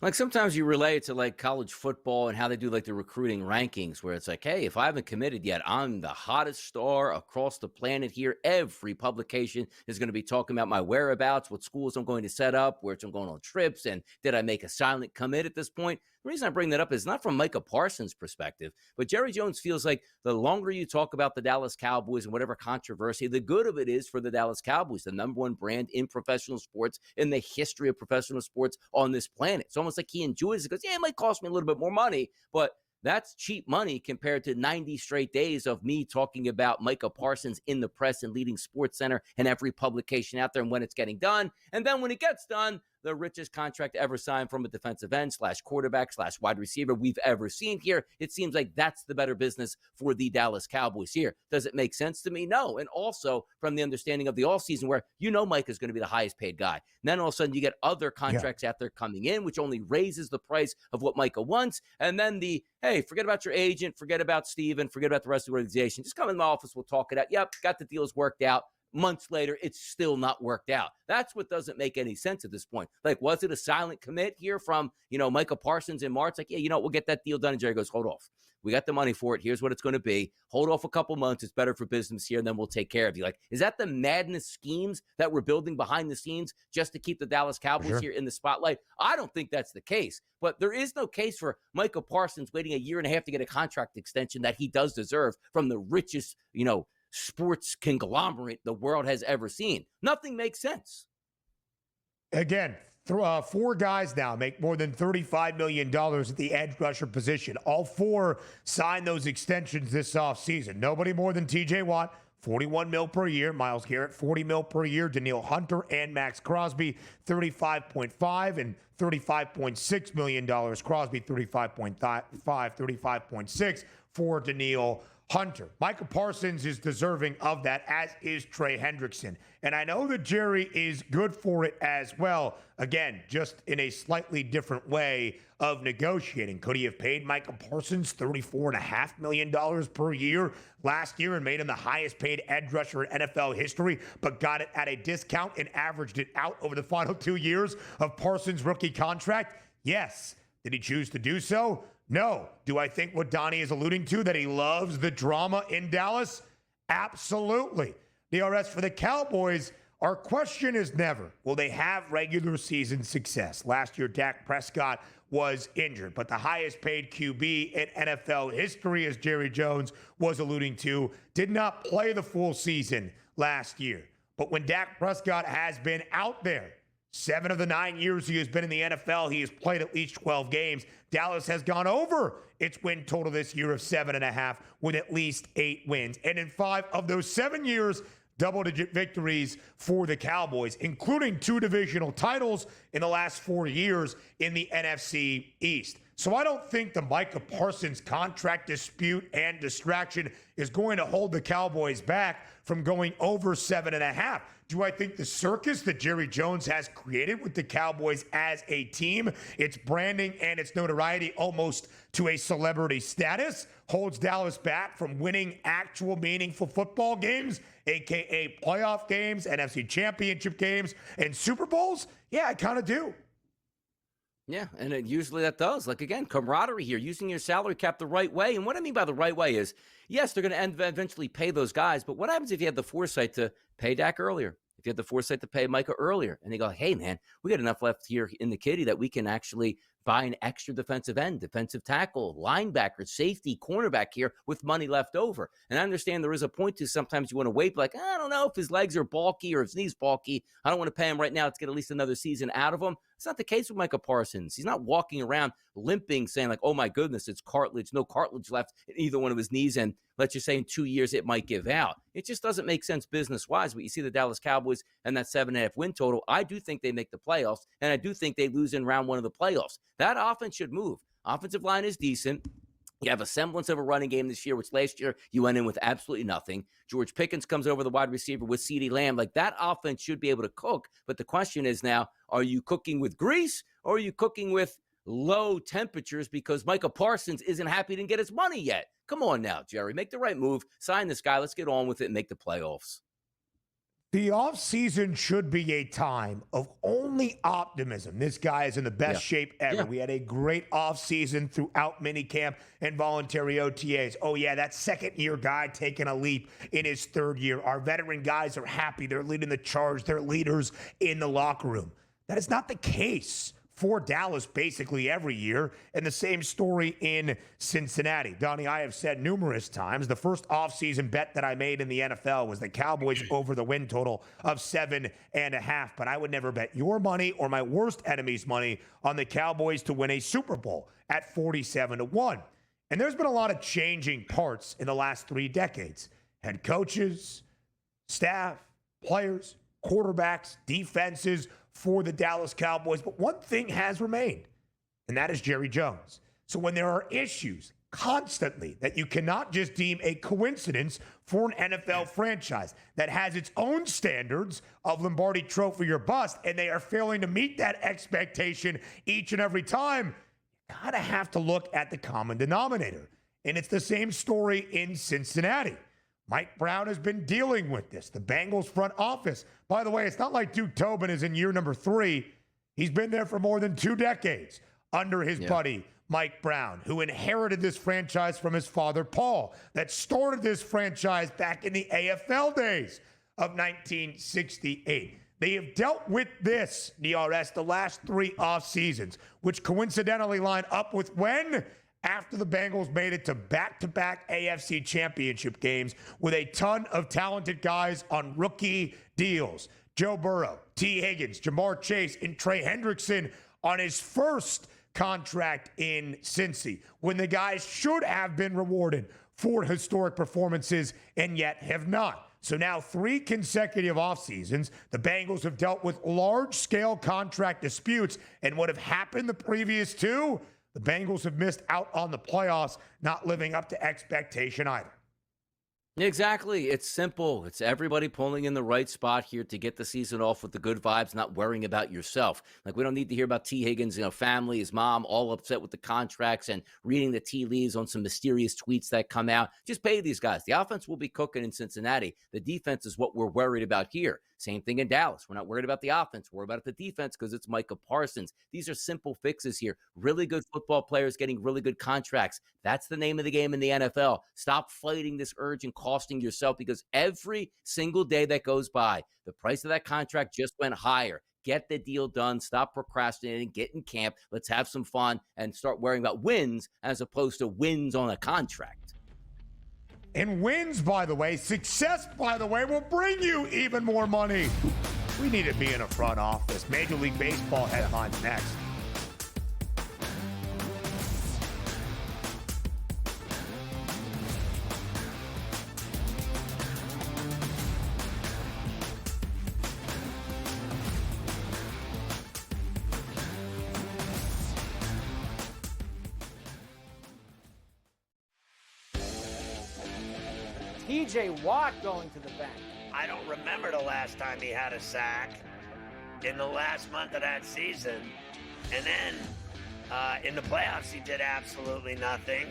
Like sometimes you relate it to like college football and how they do like the recruiting rankings where it's like, hey, if I haven't committed yet, I'm the hottest star across the planet here. Every publication is going to be talking about my whereabouts, what schools I'm going to set up, where I'm going on trips, and did I make a silent commit at this point? The reason I bring that up is not from Micah Parsons' perspective, but Jerry Jones feels like the longer you talk about the Dallas Cowboys and whatever controversy, the good of it is for the Dallas Cowboys, the #1 brand in professional sports, in the history of professional sports on this planet. It's almost like he enjoys it because, yeah, it might cost me a little bit more money, but That's cheap money compared to 90 straight days of me talking about Micah Parsons in the press and leading SportsCenter and every publication out there and when it's getting done. And then when it gets done, the richest contract ever signed from a defensive end / quarterback / wide receiver we've ever seen here. It seems like that's the better business for the Dallas Cowboys here. Does it make sense to me? No. And also from the understanding of the offseason where Mike is going to be the highest paid guy. And then all of a sudden you get other contracts out there coming in, which only raises the price of what Micah wants. And then hey, forget about your agent, forget about Steven, forget about the rest of the organization. Just come in my office, we'll talk it out. Yep, got the deals worked out. Months later, it's still not worked out. That's what doesn't make any sense at this point. Like, was it a silent commit here from, Micah Parsons in March? Like, yeah, we'll get that deal done. And Jerry goes, hold off. We got the money for it. Here's what it's going to be. Hold off a couple months. It's better for business here, and then we'll take care of you. Like, is that the madness schemes that we're building behind the scenes just to keep the Dallas Cowboys here in the spotlight? I don't think that's the case. But there is no case for Micah Parsons waiting a year and a half to get a contract extension that he does deserve from the richest, sports conglomerate the world has ever seen. Nothing makes sense. Again, 4 guys now make more than $35 million at the edge rusher position. All 4 signed those extensions this offseason. Nobody more than TJ Watt, $41 million per year. Myles Garrett, $40 million per year. Danielle Hunter and Max Crosby, $35.5 and $35.6 million. Crosby, $35.5, $35.6 for Danielle Hunter. Micah Parsons is deserving of that, as is Trey Hendrickson. And I know that Jerry is good for it as well. Again, just in a slightly different way of negotiating. Could he have paid Micah Parsons $34.5 million per year last year and made him the highest paid edge rusher in NFL history, but got it at a discount and averaged it out over the final 2 years of Parsons' rookie contract? Yes. Did he choose to do so? No. Do I think what Donnie is alluding to, that he loves the drama in Dallas? Absolutely. DRS, for the Cowboys, our question is never, will they have regular season success? Last year, Dak Prescott was injured, but the highest paid QB in NFL history, as Jerry Jones was alluding to, did not play the full season last year. But when Dak Prescott has been out there, 7 of the 9 years he has been in the NFL, he has played at least 12 games. Dallas has gone over its win total this year of 7.5 with at least 8 wins. And in 5 of those 7 years, double-digit victories for the Cowboys, including 2 divisional titles in the last 4 years in the NFC East. So I don't think the Micah Parsons contract dispute and distraction is going to hold the Cowboys back from going over 7.5. Do I think the circus that Jerry Jones has created with the Cowboys as a team, its branding and its notoriety almost to a celebrity status, holds Dallas back from winning actual meaningful football games, aka playoff games, NFC championship games, and Super Bowls? Yeah, I kind of do. Yeah, and usually that does. Like, again, camaraderie here, using your salary cap the right way. And what I mean by the right way is, yes, they're going to eventually pay those guys, but what happens if you had the foresight to pay Dak earlier? If you had the foresight to pay Micah earlier, and they go, hey, man, we got enough left here in the kitty that we can actually buy an extra defensive end, defensive tackle, linebacker, safety, cornerback here with money left over. And I understand there is a point to sometimes you want to wait, like, I don't know if his legs are bulky or if his knees bulky. I don't want to pay him right now. Let's get at least another season out of him. It's not the case with Micah Parsons. He's not walking around limping saying like, oh my goodness, it's cartilage, no cartilage left in either one of his knees. And let's just say in 2 years, it might give out. It just doesn't make sense business-wise. But you see the Dallas Cowboys and that 7.5 win total, I do think they make the playoffs, and I do think they lose in round 1 of the playoffs. That offense should move. Offensive line is decent. You have a semblance of a running game this year, which last year you went in with absolutely nothing. George Pickens comes over the wide receiver with CeeDee Lamb. Like, that offense should be able to cook. But the question is now, are you cooking with grease or are you cooking with low temperatures because Micah Parsons isn't happy to get his money yet? Come on now, Jerry. Make the right move. Sign this guy. Let's get on with it and make the playoffs. The offseason should be a time of only optimism. This guy is in the best shape ever. We had a great offseason throughout minicamp and voluntary OTAs. Oh, yeah, that second-year guy taking a leap in his third year. Our veteran guys are happy. They're leading the charge. They're leaders in the locker room. That is not the case for Dallas basically every year, and the same story in Cincinnati. Donnie, I have said numerous times, the first offseason bet that I made in the NFL was the Cowboys over the win total of 7.5, but I would never bet your money or my worst enemy's money on the Cowboys to win a Super Bowl at 47-1. And there's been a lot of changing parts in the last 3 decades. Head coaches, staff, players, quarterbacks, defenses for the Dallas Cowboys. But one thing has remained, and that is Jerry Jones. So when there are issues constantly that you cannot just deem a coincidence for an NFL franchise that has its own standards of Lombardi Trophy or bust, and they are failing to meet that expectation each and every time, you gotta have to look at the common denominator. And it's the same story in Cincinnati. Mike Brown has been dealing with this. The Bengals front office. By the way, it's not like Duke Tobin is in year number 3. He's been there for more than 2 decades under his buddy, Mike Brown, who inherited this franchise from his father, Paul, that started this franchise back in the AFL days of 1968. They have dealt with this, DRS, the last 3 off seasons, which coincidentally line up with when? After the Bengals made it to back-to-back AFC championship games with a ton of talented guys on rookie deals. Joe Burrow, T. Higgins, Jamar Chase, and Trey Hendrickson on his first contract in Cincy, when the guys should have been rewarded for historic performances and yet have not. So now 3 consecutive off seasons, the Bengals have dealt with large-scale contract disputes, and what have happened the previous 2? The Bengals have missed out on the playoffs, not living up to expectation either. Exactly. It's simple. It's everybody pulling in the right spot here to get the season off with the good vibes, not worrying about yourself. Like, we don't need to hear about T. Higgins, family, his mom, all upset with the contracts and reading the tea leaves on some mysterious tweets that come out. Just pay these guys. The offense will be cooking in Cincinnati. The defense is what we're worried about here. Same thing in Dallas. We're not worried about the offense. We're worried about the defense because it's Micah Parsons. These are simple fixes here. Really good football players getting really good contracts. That's the name of the game in the NFL. Stop fighting this urge and costing yourself, because every single day that goes by, the price of that contract just went higher. Get the deal done. Stop procrastinating. Get in camp. Let's have some fun and start worrying about wins as opposed to wins on a contract. And wins, by the way, success, by the way, will bring you even more money. We need to be in a front office. Major League Baseball headlines next. TJ Watt going to the bank. I don't remember the last time he had a sack in the last month of that season. And then in the playoffs, he did absolutely nothing.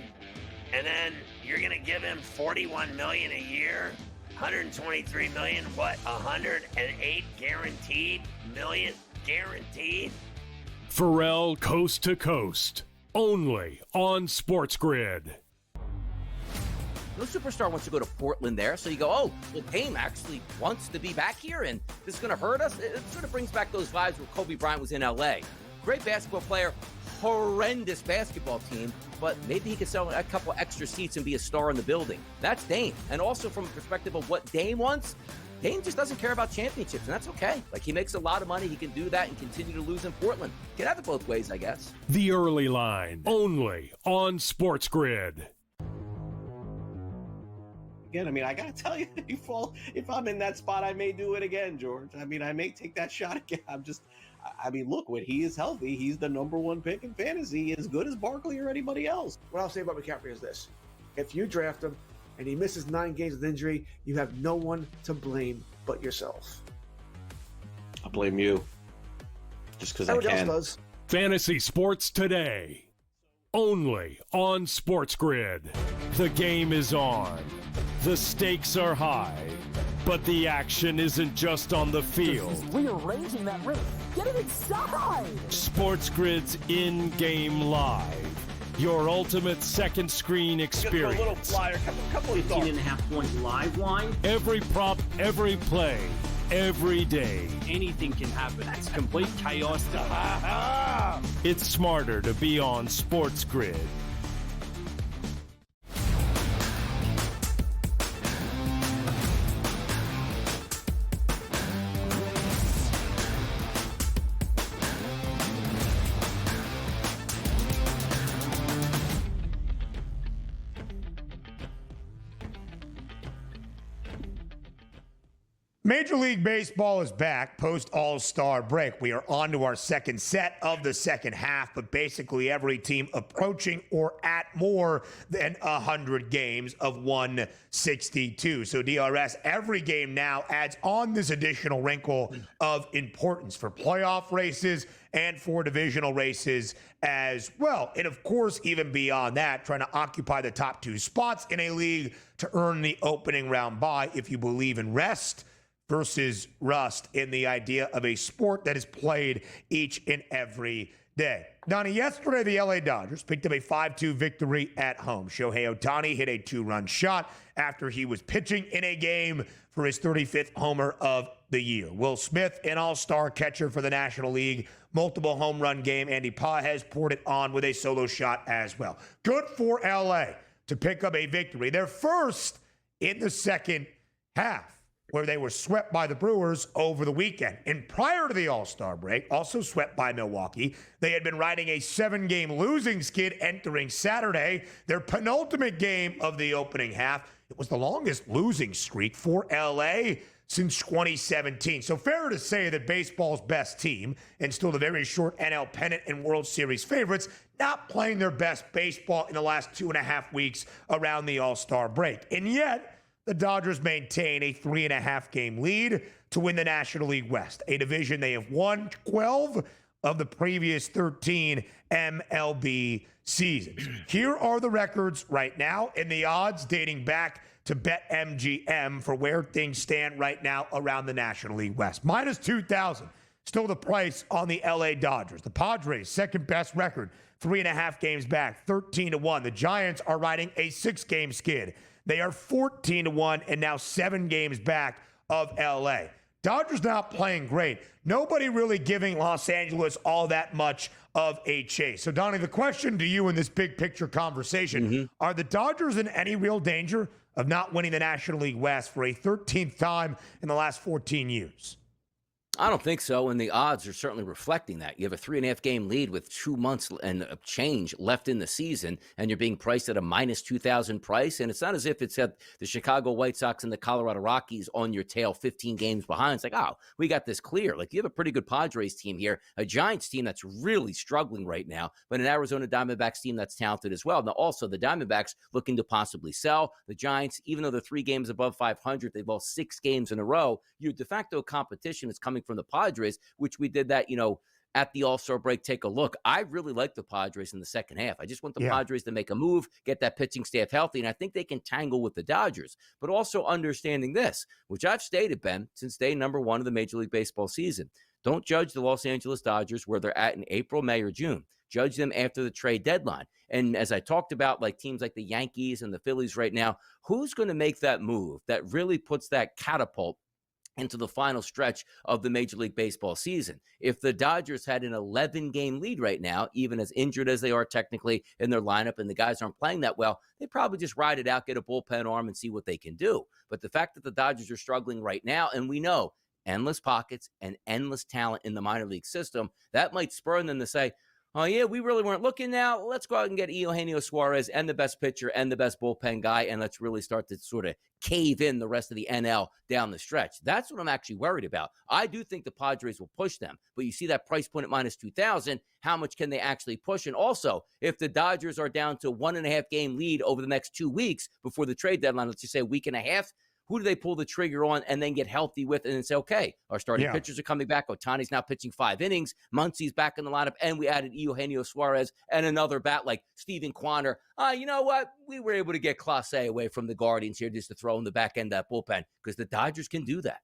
And then you're going to give him $41 million a year, $123 million, what, 108 guaranteed million guaranteed? Pharrell Coast to Coast, only on SportsGrid. No superstar wants to go to Portland there, so you go, oh, well, Payne actually wants to be back here, and this is going to hurt us. It sort of brings back those vibes where Kobe Bryant was in L.A. Great basketball player, horrendous basketball team, but maybe he could sell a couple extra seats and be a star in the building. That's Dame. And also from the perspective of what Dame wants, Dame just doesn't care about championships, and that's okay. Like, he makes a lot of money. He can do that and continue to lose in Portland. Can have it both ways, I guess. The Early Line, only on SportsGrid. Again, I mean, I gotta tell you, if I'm in that spot, I may do it again, George. I mean, I may take that shot again. Look, when he is healthy, he's the number 1 pick in fantasy, as good as Barkley or anybody else. What I'll say about McCaffrey is this: if you draft him and he misses 9 games with injury, you have no one to blame but yourself. I blame you, just because I can. Everyone else does. Fantasy Sports Today, only on SportsGrid. The game is on. The stakes are high, but the action isn't just on the field. He's rearranging that ring. Get it inside! SportsGrid's in-game live. Your ultimate second screen experience. A little flyer, couple of 15.5 point live line. Every prop, every play, every day. Anything can happen. That's complete chaos. It's smarter to be on SportsGrid. Major League Baseball is back post All-Star break. We are on to our second set of the second half, but basically every team approaching or at more than 100 games of 162. So DRS, every game now adds on this additional wrinkle of importance for playoff races and for divisional races as well. And of course, even beyond that, trying to occupy the top two spots in a league to earn the opening round bye if you believe in rest versus rust in the idea of a sport that is played each and every day. Donnie, yesterday the LA Dodgers picked up a 5-2 victory at home. Shohei Ohtani hit a 2-run shot after he was pitching in a game for his 35th homer of the year. Will Smith, an all-star catcher for the National League, multiple home run game. Andy Pages poured it on with a solo shot as well. Good for LA to pick up a victory. Their first in the second half, where they were swept by the Brewers over the weekend. And prior to the All-Star break, also swept by Milwaukee, they had been riding a 7-game losing skid entering Saturday, their penultimate game of the opening half. It was the longest losing streak for LA since 2017. So fair to say that baseball's best team, and still the very short NL pennant and World Series favorites, not playing their best baseball in the last 2.5 weeks around the All-Star break. And yet, the Dodgers maintain a 3.5-game lead to win the National League West, a division they have won 12 of the previous 13 MLB seasons. Here are the records right now and the odds dating back to BetMGM for where things stand right now around the National League West. Minus 2,000, still the price on the LA Dodgers. The Padres, second best record, 3.5 games back, 13-1. The Giants are riding a 6-game skid. They are 14-1 and now 7 games back of LA. Dodgers not playing great. Nobody really giving Los Angeles all that much of a chase. So, Donnie, the question to you in this big picture conversation, are the Dodgers in any real danger of not winning the National League West for a 13th time in the last 14 years? I don't think so, and the odds are certainly reflecting that. You have a 3.5-game lead with 2 months and a change left in the season, and you're being priced at a minus 2,000 price, and it's not as if it's at the Chicago White Sox and the Colorado Rockies on your tail 15 games behind. It's like, oh, we got this clear. Like, you have a pretty good Padres team here, a Giants team that's really struggling right now, but an Arizona Diamondbacks team that's talented as well. Now, also, the Diamondbacks looking to possibly sell. The Giants, even though they're 3 games above 500, they've lost 6 games in a row. Your de facto competition is coming from the Padres, which we did that, at the All-Star break. Take a look. I really like the Padres in the second half. I just want the Padres to make a move, get that pitching staff healthy, and I think they can tangle with the Dodgers. But also understanding this, which I've stated, Ben, since day number 1 of the Major League Baseball season. Don't judge the Los Angeles Dodgers where they're at in April, May, or June. Judge them after the trade deadline. And as I talked about, like teams like the Yankees and the Phillies right now, who's going to make that move that really puts that catapult into the final stretch of the Major League Baseball season? If the Dodgers had an 11-game lead right now, even as injured as they are technically in their lineup and the guys aren't playing that well, they probably just ride it out, get a bullpen arm, and see what they can do. But the fact that the Dodgers are struggling right now, and we know endless pockets and endless talent in the minor league system, that might spur them to say, oh, yeah, we really weren't looking now. Let's go out and get Eugenio Suarez and the best pitcher and the best bullpen guy, and let's really start to sort of cave in the rest of the NL down the stretch. That's what I'm actually worried about. I do think the Padres will push them, but you see that price point at minus 2,000, how much can they actually push? And also, if the Dodgers are down to 1.5-game lead over the next 2 weeks before the trade deadline, let's just say a week and a half, who do they pull the trigger on and then get healthy with and then say, okay, our starting pitchers are coming back. Ohtani's now pitching 5 innings. Muncy's back in the lineup, and we added Eugenio Suarez and another bat like Steven Quanner. You know what? We were able to get Clase away from the Guardians here just to throw in the back end of that bullpen because the Dodgers can do that.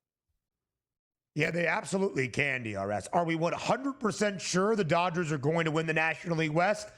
Yeah, they absolutely can, DRS. Are we 100% sure the Dodgers are going to win the National League West?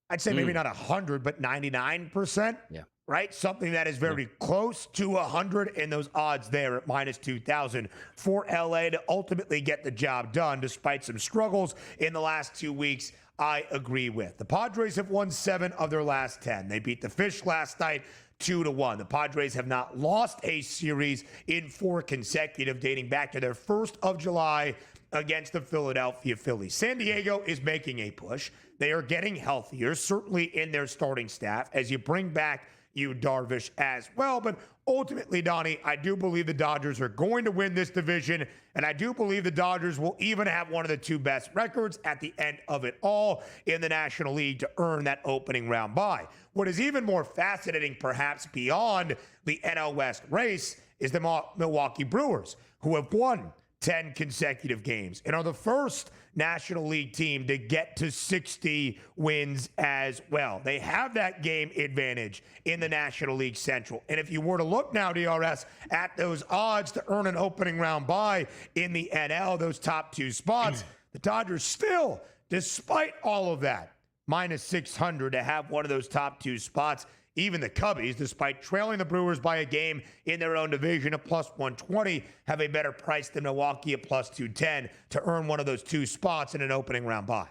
I'd say maybe not 100, but 99%. Yeah. Right? Something that is very close to 100, and those odds there at minus 2,000 for LA to ultimately get the job done despite some struggles in the last 2 weeks. I agree with. The Padres have won 7 of their last 10. They beat the Fish last night 2-1. The Padres have not lost a series in 4 consecutive, dating back to their 1st of July against the Philadelphia Phillies. San Diego is making a push. They are getting healthier, certainly in their starting staff, as you bring back Yu Darvish as well. But ultimately, Donnie, I do believe the Dodgers are going to win this division, and I do believe the Dodgers will even have one of the 2 best records at the end of it all in the National League to earn that opening round bye. What is even more fascinating, perhaps beyond the NL West race, is the Milwaukee Brewers, who have won 10 consecutive games and are the first National League team to get to 60 wins as well. They have that game advantage in the National League Central. And if you were to look now, DRS, at those odds to earn an opening round bye in the NL, those top 2 spots, the Dodgers still, despite all of that, minus 600 to have one of those top 2 spots. Even the Cubbies, despite trailing the Brewers by a game in their own division at plus 120, have a better price than Milwaukee at plus 210 to earn one of those 2 spots in an opening round bye.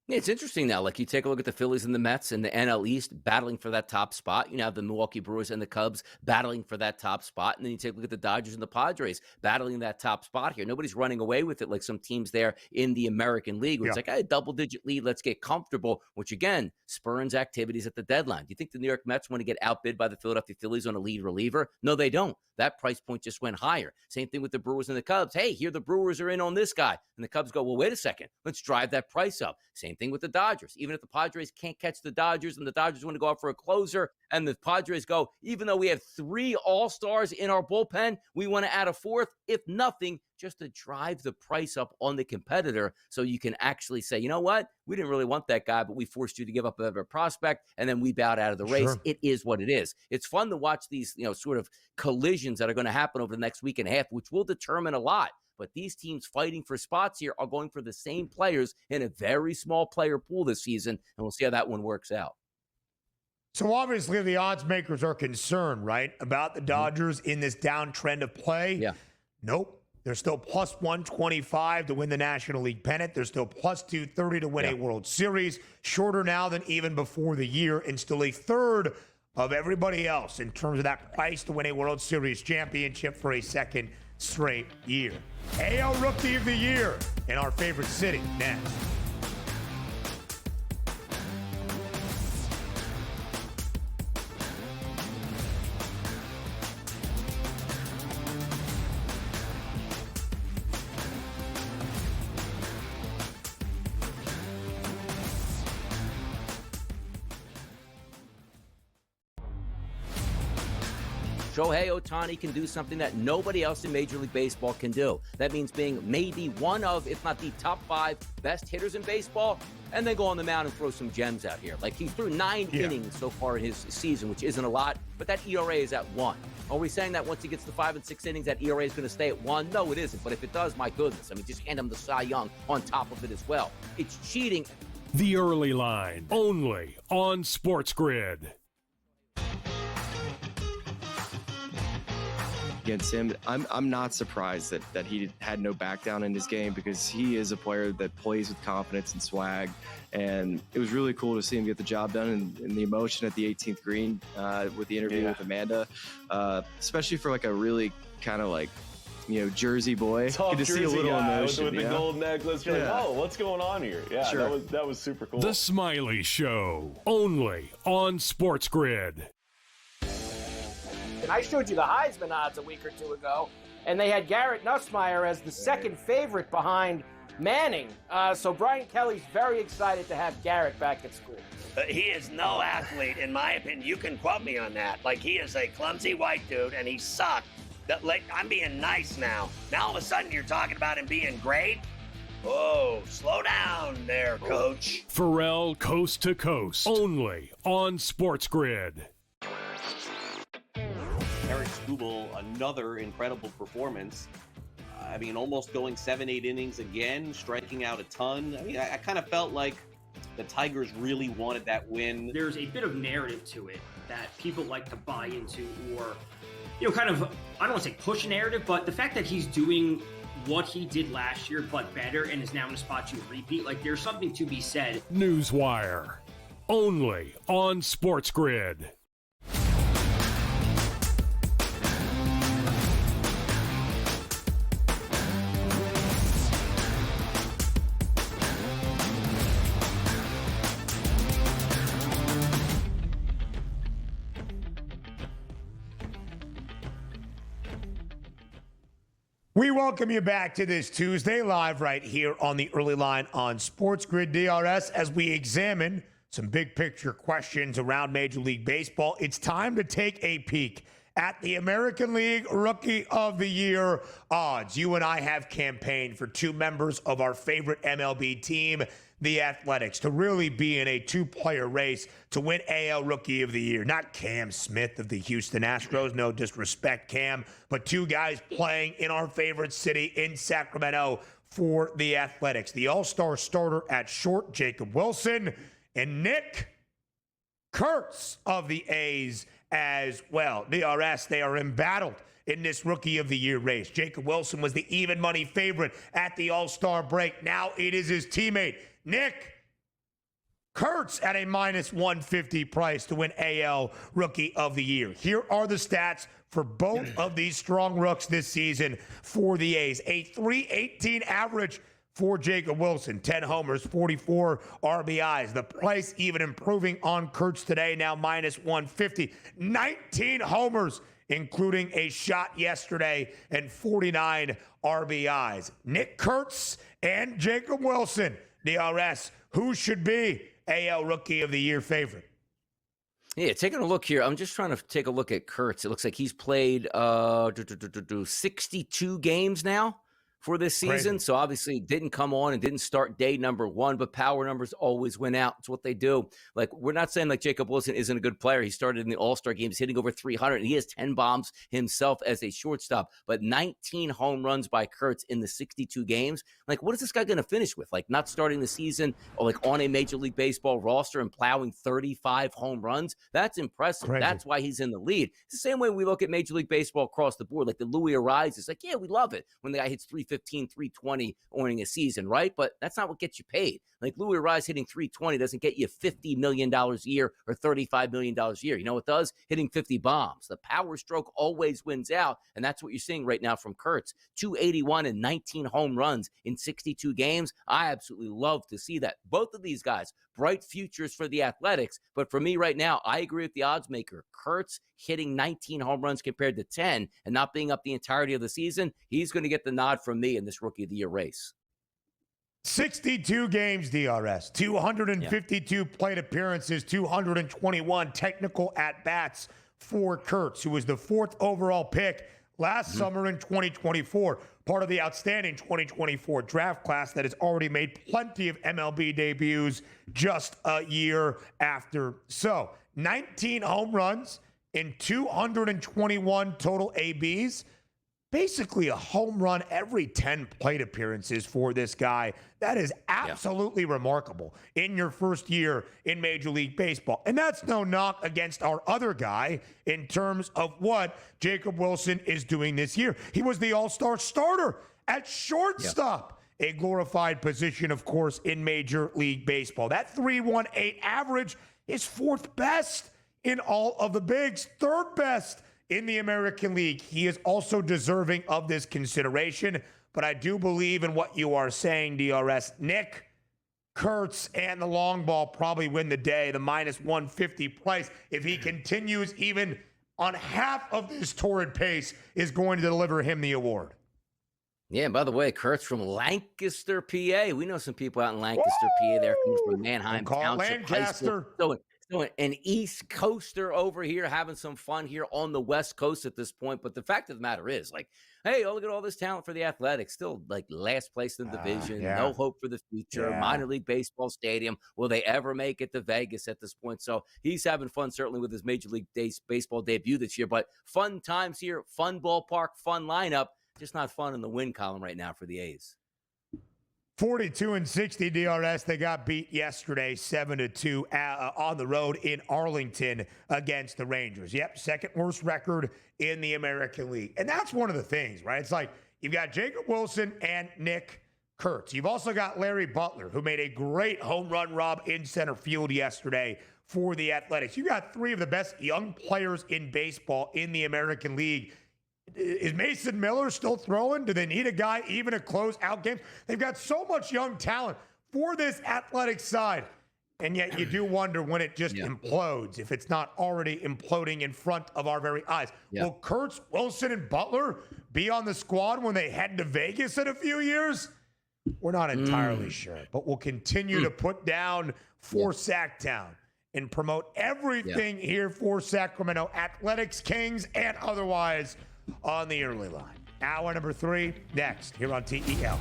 It's interesting now. Like, you take a look at the Phillies and the Mets and the NL East battling for that top spot. You now have the Milwaukee Brewers and the Cubs battling for that top spot. And then you take a look at the Dodgers and the Padres battling that top spot here. Nobody's running away with it like some teams there in the American League where it's like, hey, double-digit lead, let's get comfortable, which, again, spurns activities at the deadline. Do you think the New York Mets want to get outbid by the Philadelphia Phillies on a lead reliever? No, they don't. That price point just went higher. Same thing with the Brewers and the Cubs. Hey, here the Brewers are in on this guy. And the Cubs go, well, wait a second. Let's drive that price up. Same thing with the Dodgers. Even if the Padres can't catch the Dodgers and the Dodgers want to go out for a closer and the Padres go, even though we have 3 all-stars in our bullpen, we want to add a 4th, if nothing, just to drive the price up on the competitor so you can actually say, you know what? We didn't really want that guy, but we forced you to give up a better prospect, and then we bowed out of the race. Sure. It is what it is. It's fun to watch these, sort of collisions that are going to happen over the next week and a half, which will determine a lot. But these teams fighting for spots here are going for the same players in a very small player pool this season, and we'll see how that one works out. So obviously the odds makers are concerned, right, about the Dodgers in this downtrend of play. Yeah. Nope. They're still plus 125 to win the National League pennant. They're still plus 230 to win a World Series. Shorter now than even before the year, and still a third of everybody else in terms of that price to win a World Series championship for a second straight year. AL Rookie of the Year in our favorite city next. Shohei Ohtani can do something that nobody else in Major League Baseball can do. That means being maybe one of, if not the top 5 best hitters in baseball, and then go on the mound and throw some gems out here. Like, he threw 9 innings so far in his season, which isn't a lot, but that ERA is at 1. Are we saying that once he gets to 5 and 6 innings, that ERA is going to stay at 1? No, it isn't. But if it does, my goodness. I mean, just hand him the Cy Young on top of it as well. It's cheating. The Early Line, only on SportsGrid. Against him, I'm not surprised that he had no back down in his game, because he is a player that plays with confidence and swag, and it was really cool to see him get the job done, and the emotion at the 18th green with the interview with Amanda, especially for like a really kind of like, Jersey boy. Tough Good to see a Jersey little guy emotion with the gold necklace. You're like, oh, what's going on here? Yeah, Sure. that was super cool. The Smiley Show, only on SportsGrid. And I showed you the Heisman odds a week or 2 ago, and they had Garrett Nussmeier as the second favorite behind Manning. So Brian Kelly's very excited to have Garrett back at school. He is no athlete, in my opinion. You can quote me on that. Like, he is a clumsy white dude, and he sucked. I'm being nice now. Now all of a sudden you're talking about him being great? Oh, slow down there, coach. Pharrell Coast to Coast, only on SportsGrid. Eric Skubal, another incredible performance. I mean, almost going 7-8 innings again, striking out a ton. I mean, I kind of felt like the Tigers really wanted that win. There's a bit of narrative to it that people like to buy into, or, kind of, I don't want to say push a narrative, but the fact that he's doing what he did last year, but better, and is now in a spot to repeat, like, there's something to be said. Newswire, only on SportsGrid. We welcome you back to this Tuesday live right here on the early line on SportsGrid DRS as we examine some big picture questions around Major League Baseball. It's time to take a peek at the American League Rookie of the Year odds. You and I have campaigned for two members of our favorite MLB team, the Athletics, to really be in a two-player race to win AL Rookie of the Year. Not Cam Smith of the Houston Astros, no disrespect, Cam, but two guys playing in our favorite city in Sacramento for the Athletics. The All-Star starter at short, Jacob Wilson, and Nick Kurtz of the A's as well. DRS, they are embattled in this Rookie of the Year race. Jacob Wilson was the even money favorite at the All-Star break. Now it is his teammate, Nick Kurtz, at a minus 150 price to win AL Rookie of the Year. Here are the stats for both of these strong rooks this season for the A's. A .318 average for Jacob Wilson, 10 homers, 44 RBIs. The price even improving on Kurtz today, now minus 150. 19 homers, including a shot yesterday, and 49 RBIs. Nick Kurtz and Jacob Wilson, DRS, who should be AL Rookie of the Year favorite? Yeah, taking a look here. I'm just trying to take a look at Kurtz. It looks like he's played 62 games now for this season. Crazy. So obviously didn't come on and didn't start day number one, but power numbers always win out. It's what they do. Like, we're not saying like Jacob Wilson isn't a good player. He started in the All-Star games hitting over 300, and he has 10 bombs himself as a shortstop, but 19 home runs by Kurtz in the 62 games. Like, what is this guy going to finish with? Like, not starting the season or like on a Major League Baseball roster and plowing 35 home runs? That's impressive. Crazy. That's why he's in the lead. It's the same way we look at Major League Baseball across the board. Like the Louis Arises, like, yeah, we love it when the guy hits 315, 320 owning a season, right? But that's not what gets you paid. Like Louis Ariz hitting 320 doesn't get you $50 million a year or $35 million a year. You know what does? Hitting 50 bombs. The power stroke always wins out, and that's what you're seeing right now from Kurtz. 281 and 19 home runs in 62 games. I absolutely love to see that. Both of these guys, bright futures for the Athletics, but for me right now, I agree with the odds maker. Kurtz hitting 19 home runs compared to 10 and not being up the entirety of the season, he's going to get the nod from me in this Rookie of the Year race. 62 games, DRS, 252 plate appearances, 221 technical at-bats for Kurtz, who was the 4th overall pick last summer in 2024, part of the outstanding 2024 draft class that has already made plenty of MLB debuts just a year after. So, 19 home runs in 221 total ABs. Basically a home run every 10 plate appearances for this guy. That is absolutely remarkable in your first year in Major League Baseball. And that's no knock against our other guy in terms of what Jacob Wilson is doing this year. He was the All-Star starter at shortstop, a glorified position, of course, in Major League Baseball. That 3.18 average is 4th best in all of the bigs, 3rd best in the American League. He is also deserving of this consideration, but I do believe in what you are saying, DRS. Nick Kurtz and the long ball probably win the day, the minus 150 price. If he continues even on half of this torrid pace, is going to deliver him the award. Yeah, and by the way, Kurtz from Lancaster, PA. We know some people out in Lancaster, PA. They're coming from Manheim Township High School. So an East Coaster over here having some fun here on the West Coast at this point. But the fact of the matter is, like, hey, oh, look at all this talent for the Athletics. Still, like, last place in the division. No hope for the future. Minor League Baseball stadium. Will they ever make it to Vegas at this point? So he's having fun, certainly, with his Major League Baseball debut this year. But fun times here, fun ballpark, fun lineup. Just not fun in the win column right now for the A's. 42-60 DRS. They got beat yesterday 7-2 on the road in Arlington against the Rangers. Yep, 2nd worst record in the American League. And that's one of the things, right? It's like you've got Jacob Wilson and Nick Kurtz. You've also got Larry Butler, who made a great home run rob in center field yesterday for the Athletics. You got 3 of the best young players in baseball in the American League. Is Mason Miller still throwing? Do they need a guy even to close out games? They've got so much young talent for this Athletic side. And yet you do wonder when it just implodes, if it's not already imploding in front of our very eyes. Will Kurtz, Wilson, and Butler be on the squad when they head to Vegas in a few years? We're not entirely sure, but we'll continue to put down for Sacktown and promote everything here for Sacramento Athletics, Kings, and otherwise on the early line. Hour number 3 next here on TEL.